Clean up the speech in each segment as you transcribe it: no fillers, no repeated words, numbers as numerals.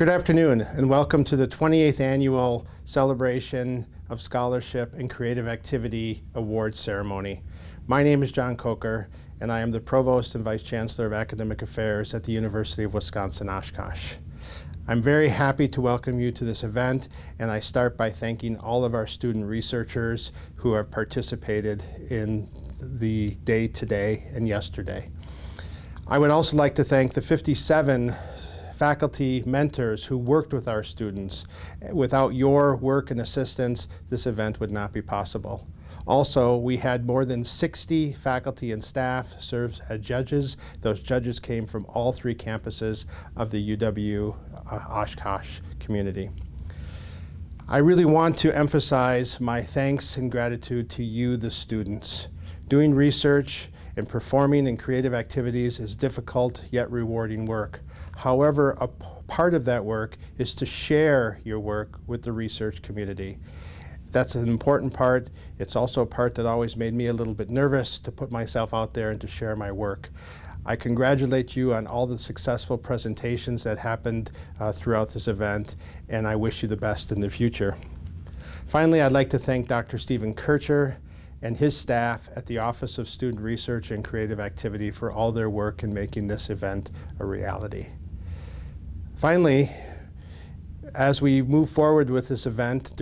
Good afternoon, and welcome to the 28th Annual Celebration of Scholarship and Creative Activity Awards Ceremony. My name is John Kercher, and I am the Provost and Vice Chancellor of Academic Affairs at the University of Wisconsin-Oshkosh. I'm very happy to welcome you to this event, and I start by thanking all of our student researchers who have participated in the day today and yesterday. I would also like to thank the 57 faculty mentors who worked with our students. Without your work and assistance, this event would not be possible. Also, we had more than 60 faculty and staff serve as judges. Those judges came from all three campuses of the UW-Oshkosh community. I really want to emphasize my thanks and gratitude to you, the students. Doing research and performing in creative activities is difficult yet rewarding work. However, a part of that work is to share your work with the research community. That's an important part. It's also a part that always made me a little bit nervous to put myself out there and to share my work. I congratulate you on all the successful presentations that happened throughout this event, and I wish you the best in the future. Finally, I'd like to thank Dr. Stephen Kercher and his staff at the Office of Student Research and Creative Activity for all their work in making this event a reality. Finally, as we move forward with this event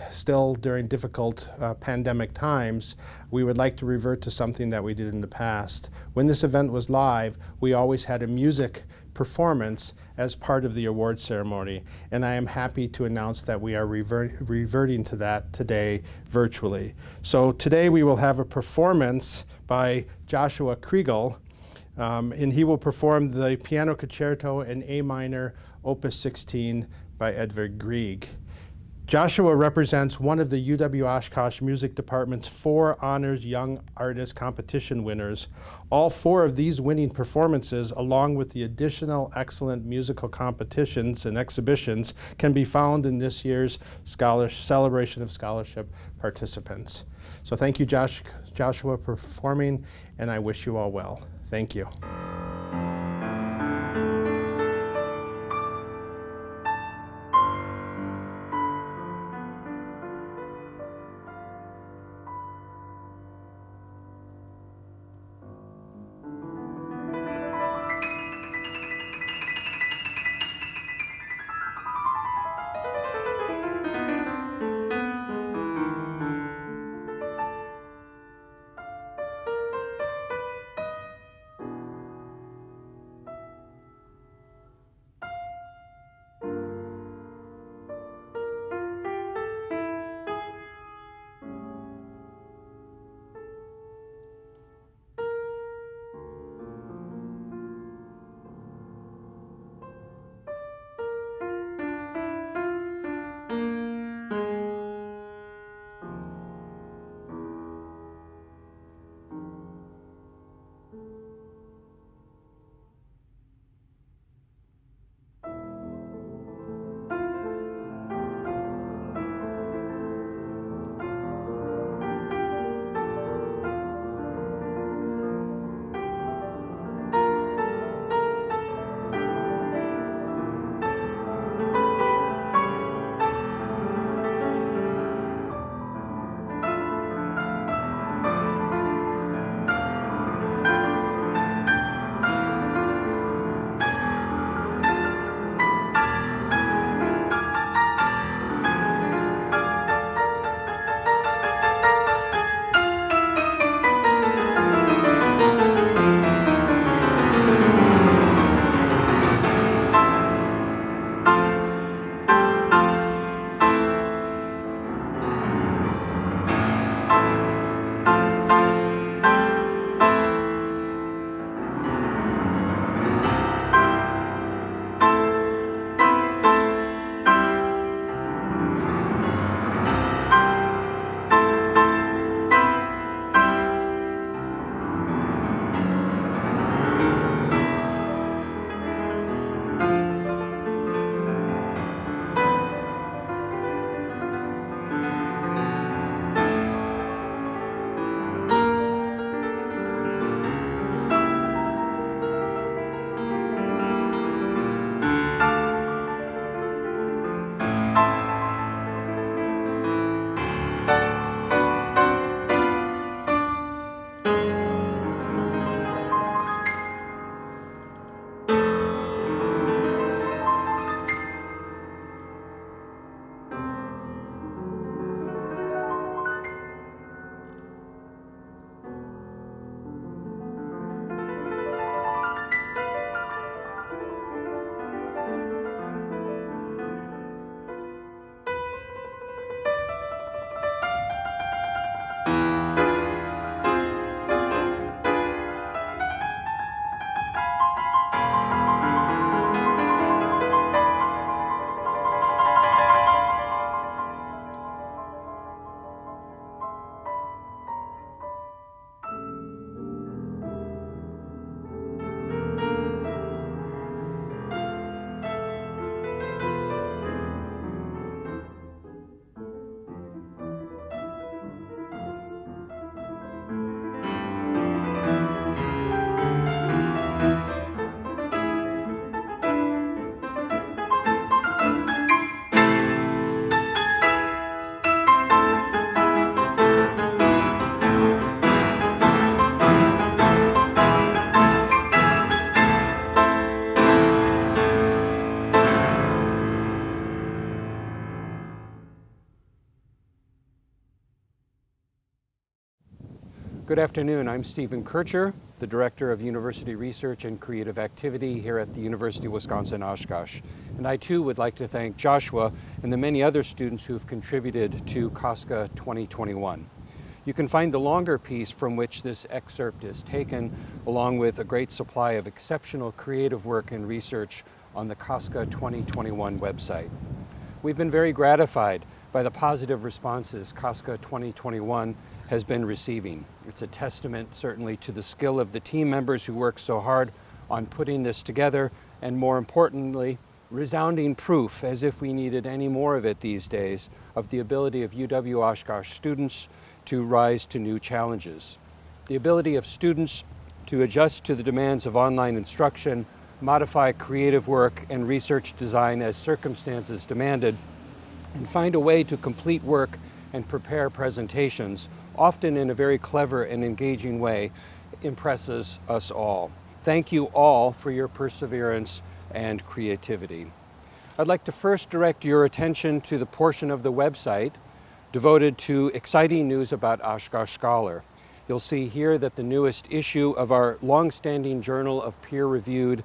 still during difficult pandemic times, we would like to revert to something that we did in the past. When this event was live, we always had a music performance as part of the award ceremony, and I am happy to announce that we are reverting to that today virtually. So today we will have a performance by Joshua Kriegel, and he will perform the Piano Concerto in A minor, Opus 16 by Edvard Grieg. Joshua represents one of the UW-Oshkosh Music Department's 4 Honors Young Artist Competition winners. All 4 of these winning performances, along with the additional excellent musical competitions and exhibitions, can be found in this year's Celebration of Scholarship participants. So thank you, Joshua, for performing, and I wish you all well. Thank you. Good afternoon. I'm Stephen Kercher, the Director of University Research and Creative Activity here at the University of Wisconsin-Oshkosh. And I too would like to thank Joshua and the many other students who have contributed to COSCA 2021. You can find the longer piece from which this excerpt is taken, along with a great supply of exceptional creative work and research on the COSCA 2021 website. We've been very gratified by the positive responses COSCA 2021 has been receiving. It's a testament certainly to the skill of the team members who worked so hard on putting this together, and more importantly, resounding proof, as if we needed any more of it these days, of the ability of UW-Oshkosh students to rise to new challenges. The ability of students to adjust to the demands of online instruction, modify creative work and research design as circumstances demanded, and find a way to complete work and prepare presentations, often in a very clever and engaging way, impresses us all. Thank you all for your perseverance and creativity. I'd like to first direct your attention to the portion of the website devoted to exciting news about Oshkosh Scholar. You'll see here that the newest issue of our long-standing journal of peer-reviewed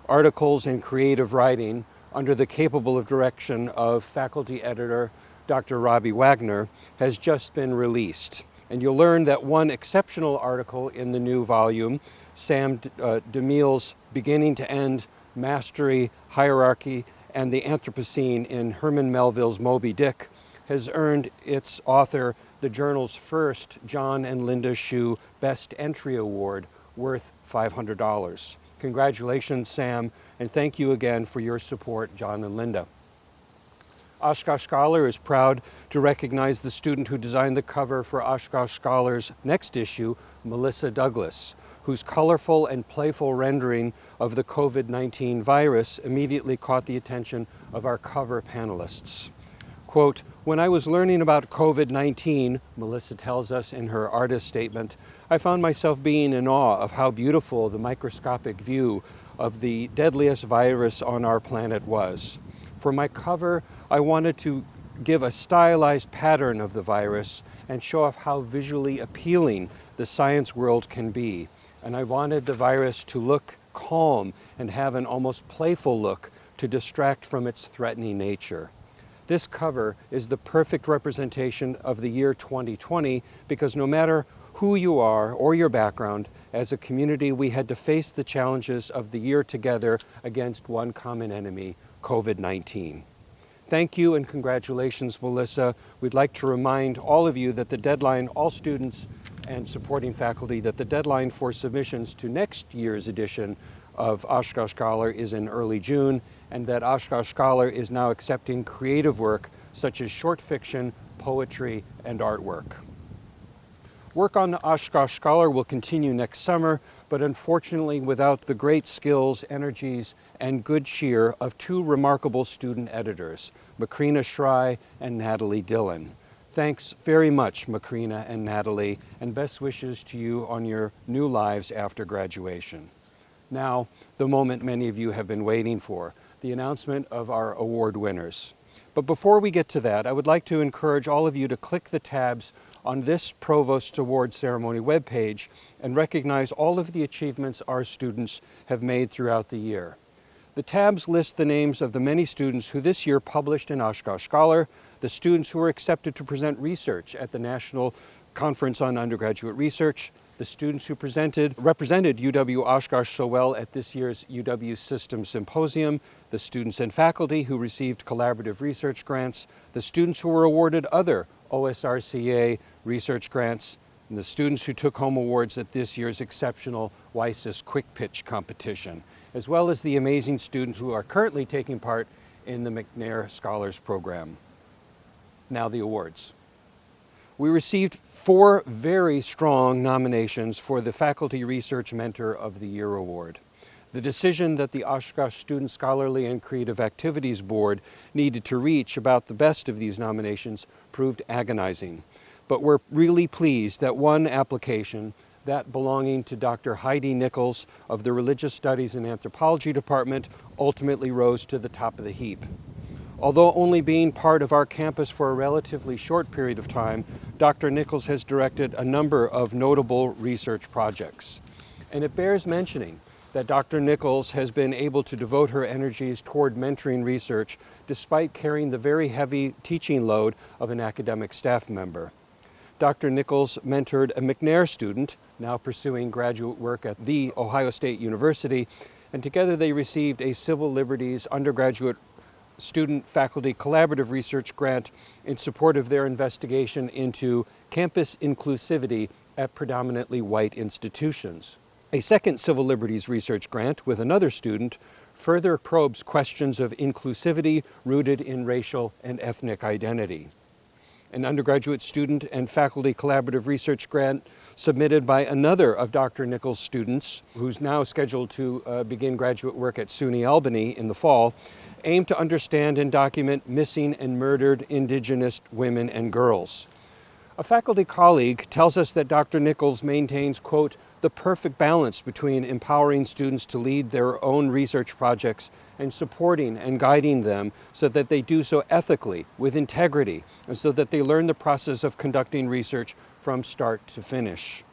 articles in creative writing, under the capable direction of faculty editor Dr. Robbie Wagner, has just been released. And you'll learn that one exceptional article in the new volume, Sam DeMille's Beginning to End, Mastery, Hierarchy, and the Anthropocene in Herman Melville's Moby Dick, has earned its author the journal's first John and Linda Shue Best Entry Award, worth $500. Congratulations, Sam, and thank you again for your support, John and Linda. Oshkosh Scholar is proud to recognize the student who designed the cover for Oshkosh Scholar's next issue, Melissa Douglas, whose colorful and playful rendering of the COVID-19 virus immediately caught the attention of our cover panelists. Quote, "When I was learning about COVID-19, Melissa tells us in her artist statement, I found myself being in awe of how beautiful the microscopic view of the deadliest virus on our planet was. For my cover, I wanted to give a stylized pattern of the virus and show off how visually appealing the science world can be. And I wanted the virus to look calm and have an almost playful look to distract from its threatening nature. This cover is the perfect representation of the year 2020 because no matter who you are or your background, as a community we had to face the challenges of the year together against one common enemy, COVID-19. Thank you and congratulations, Melissa. We'd like to remind all of you that the deadline, all students and supporting faculty, that the deadline for submissions to next year's edition of Oshkosh Scholar is in early June, and that Oshkosh Scholar is now accepting creative work such as short fiction, poetry, and artwork. Work on Oshkosh Scholar will continue next summer, but unfortunately without the great skills, energies, and good cheer of two remarkable student editors, Macrina Schrei and Natalie Dillon. Thanks very much, Macrina and Natalie, and best wishes to you on your new lives after graduation. Now, the moment many of you have been waiting for, the announcement of our award winners. But before we get to that, I would like to encourage all of you to click the tabs on this Provost Award Ceremony webpage and recognize all of the achievements our students have made throughout the year. The tabs list the names of the many students who this year published in Oshkosh Scholar, the students who were accepted to present research at the National Conference on Undergraduate Research, the students who represented UW-Oshkosh so well at this year's UW Systems Symposium, the students and faculty who received collaborative research grants, the students who were awarded other OSRCA research grants, and the students who took home awards at this year's exceptional WISIS Quick Pitch competition, as well as the amazing students who are currently taking part in the McNair Scholars Program. Now the awards. We received 4 very strong nominations for the Faculty Research Mentor of the Year Award. The decision that the Oshkosh Student Scholarly and Creative Activities Board needed to reach about the best of these nominations proved agonizing. But we're really pleased that one application, that belonging to Dr. Heidi Nichols of the Religious Studies and Anthropology Department, ultimately rose to the top of the heap. Although only being part of our campus for a relatively short period of time, Dr. Nichols has directed a number of notable research projects. And it bears mentioning that Dr. Nichols has been able to devote her energies toward mentoring research despite carrying the very heavy teaching load of an academic staff member. Dr. Nichols mentored a McNair student, now pursuing graduate work at The Ohio State University, and together they received a Civil Liberties undergraduate student-faculty collaborative research grant in support of their investigation into campus inclusivity at predominantly white institutions. A second Civil Liberties research grant with another student further probes questions of inclusivity rooted in racial and ethnic identity. An undergraduate student and faculty collaborative research grant submitted by another of Dr. Nichols' students, who's now scheduled to begin graduate work at SUNY Albany in the fall, aimed to understand and document missing and murdered Indigenous women and girls. A faculty colleague tells us that Dr. Nichols maintains, quote, the perfect balance between empowering students to lead their own research projects and supporting and guiding them so that they do so ethically, with integrity, and so that they learn the process of conducting research from start to finish.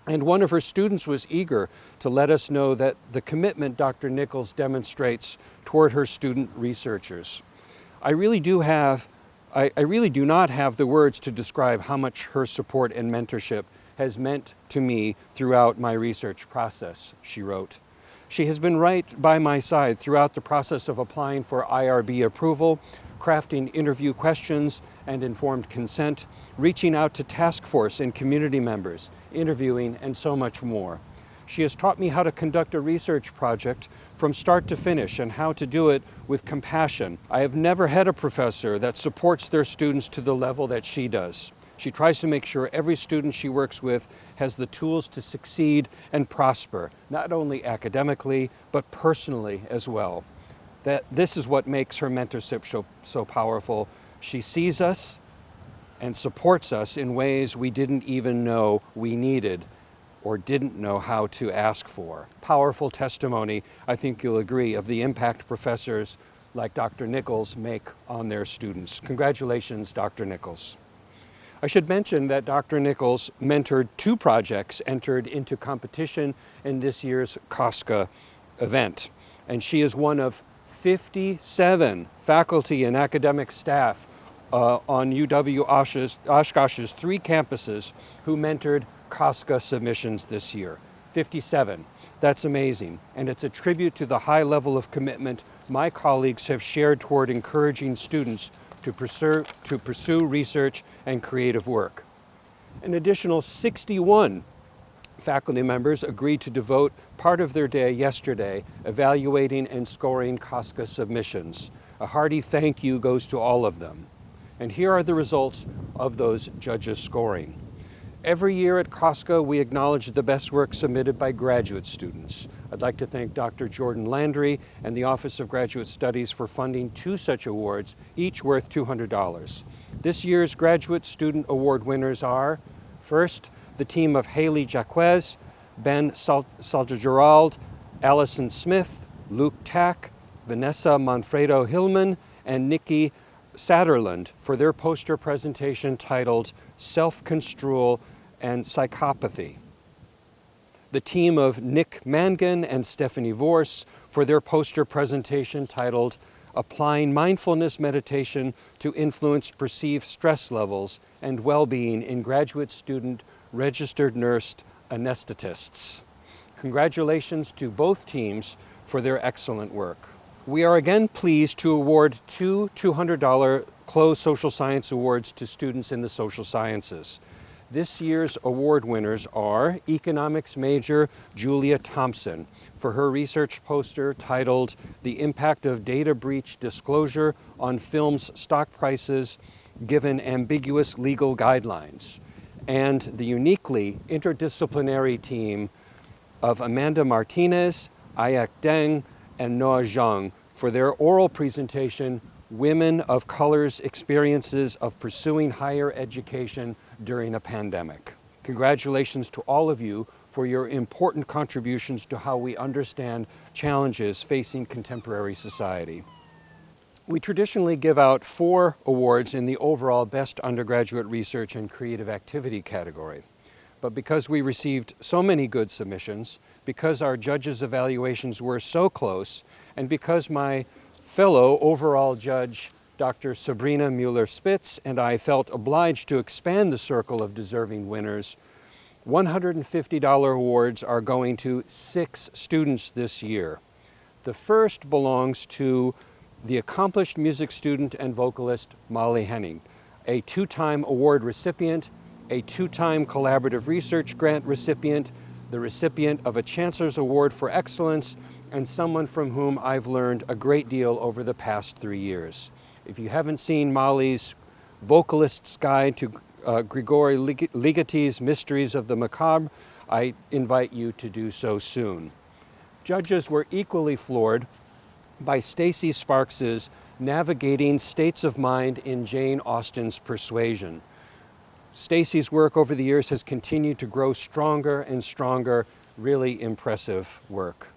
And one of her students was eager to let us know that the commitment Dr. Nichols demonstrates toward her student researchers. I really do not have the words to describe how much her support and mentorship has meant to me throughout my research process, she wrote. She has been right by my side throughout the process of applying for IRB approval, crafting interview questions and informed consent, reaching out to task force and community members, interviewing, and so much more. She has taught me how to conduct a research project from start to finish and how to do it with compassion. I have never had a professor that supports their students to the level that she does. She tries to make sure every student she works with has the tools to succeed and prosper, not only academically, but personally as well. This is what makes her mentorship so powerful. She sees us and supports us in ways we didn't even know we needed or didn't know how to ask for. Powerful testimony, I think you'll agree, of the impact professors like Dr. Nichols make on their students. Congratulations, Dr. Nichols. I should mention that Dr. Nichols mentored 2 projects entered into competition in this year's COSCA event, and she is one of 57 faculty and academic staff on UW-Oshkosh's 3 campuses who mentored COSCA submissions this year. 57. That's amazing, and it's a tribute to the high level of commitment my colleagues have shared toward encouraging students to pursue research and creative work. An additional 61 faculty members agreed to devote part of their day yesterday evaluating and scoring COSCA submissions. A hearty thank you goes to all of them. And here are the results of those judges' scoring. Every year at COSCA, we acknowledge the best work submitted by graduate students. I'd like to thank Dr. Jordan Landry and the Office of Graduate Studies for funding 2 such awards, each worth $200. This year's Graduate Student Award winners are, first, the team of Haley Jaquez, Ben Salgerald, Allison Smith, Luke Tack, Vanessa Manfredo Hillman, and Nikki Satterland for their poster presentation titled Self-Construal and Psychopathy. The team of Nick Mangan and Stephanie Vorse for their poster presentation titled Applying Mindfulness Meditation to Influence Perceived Stress Levels and Well-Being in Graduate Student Registered Nurse Anesthetists. Congratulations to both teams for their excellent work. We are again pleased to award 2 $200 closed social science awards to students in the social sciences. This year's award winners are economics major Julia Thompson for her research poster titled The Impact of Data Breach Disclosure on Films Stock Prices Given Ambiguous Legal Guidelines, and the uniquely interdisciplinary team of Amanda Martinez, Ayak Deng, and Noah Zhang for their oral presentation, Women of Color's Experiences of Pursuing Higher Education During a Pandemic. Congratulations to all of you for your important contributions to how we understand challenges facing contemporary society. We traditionally give out 4 awards in the overall Best Undergraduate Research and Creative Activity category. But because we received so many good submissions, because our judges' evaluations were so close, and because my fellow overall judge, Dr. Sabrina Mueller-Spitz, and I felt obliged to expand the circle of deserving winners, $150 awards are going to 6 students this year. The first belongs to the accomplished music student and vocalist Molly Henning, a 2-time award recipient, a 2-time collaborative research grant recipient, the recipient of a Chancellor's Award for Excellence, and someone from whom I've learned a great deal over the past 3 years. If you haven't seen Molly's Vocalist's Guide to Grigori Ligetti's Mysteries of the Macabre, I invite you to do so soon. Judges were equally floored by Stacey Sparks's Navigating States of Mind in Jane Austen's Persuasion. Stacey's work over the years has continued to grow stronger and stronger, really impressive work.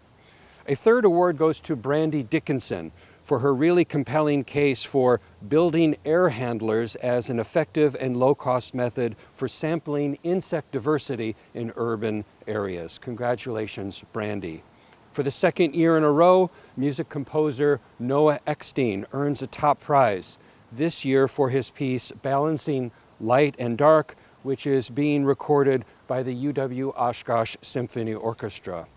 A third award goes to Brandy Dickinson for her really compelling case for building air handlers as an effective and low-cost method for sampling insect diversity in urban areas. Congratulations, Brandy. For the second year in a row, music composer Noah Eckstein earns a top prize, this year for his piece Balancing Light and Dark, which is being recorded by the UW-Oshkosh Symphony Orchestra.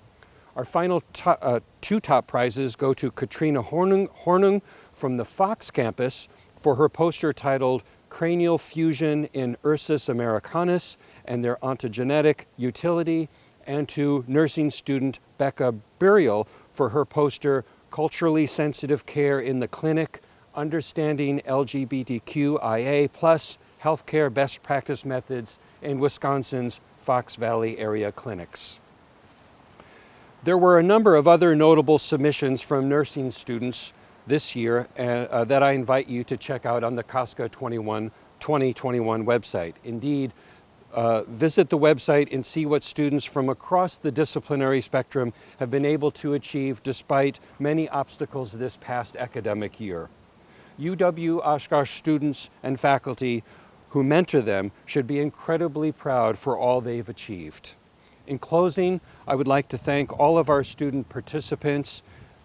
Our final 2 top prizes go to Katrina Hornung from the Fox campus for her poster titled Cranial Fusion in Ursus Americanus and Their Ontogenetic Utility, and to nursing student Becca Burial for her poster Culturally Sensitive Care in the Clinic, Understanding LGBTQIA+ Healthcare Best Practice Methods in Wisconsin's Fox Valley area clinics. There were a number of other notable submissions from nursing students this year that I invite you to check out on the COSCA 2021 website. Indeed, visit the website and see what students from across the disciplinary spectrum have been able to achieve despite many obstacles this past academic year. UW-Oshkosh students and faculty who mentor them should be incredibly proud for all they've achieved. In closing, I would like to thank all of our student participants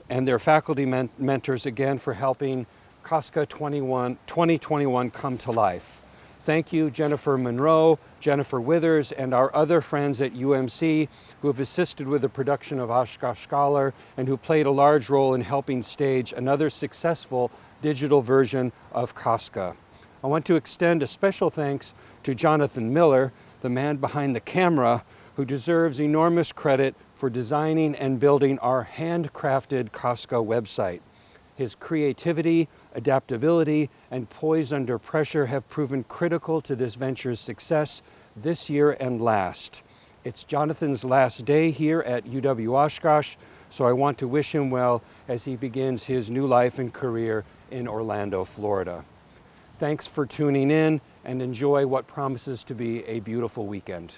and their faculty mentors again for helping COSCA 2021 come to life. Thank you, Jennifer Monroe, Jennifer Withers, and our other friends at UMC who have assisted with the production of Oshkosh Scholar and who played a large role in helping stage another successful digital version of COSCA. I want to extend a special thanks to Jonathan Miller, the man behind the camera, who deserves enormous credit for designing and building our handcrafted COSCA website. His creativity, adaptability, and poise under pressure have proven critical to this venture's success this year and last. It's Jonathan's last day here at UW-Oshkosh, so I want to wish him well as he begins his new life and career in Orlando, Florida. Thanks for tuning in, and enjoy what promises to be a beautiful weekend.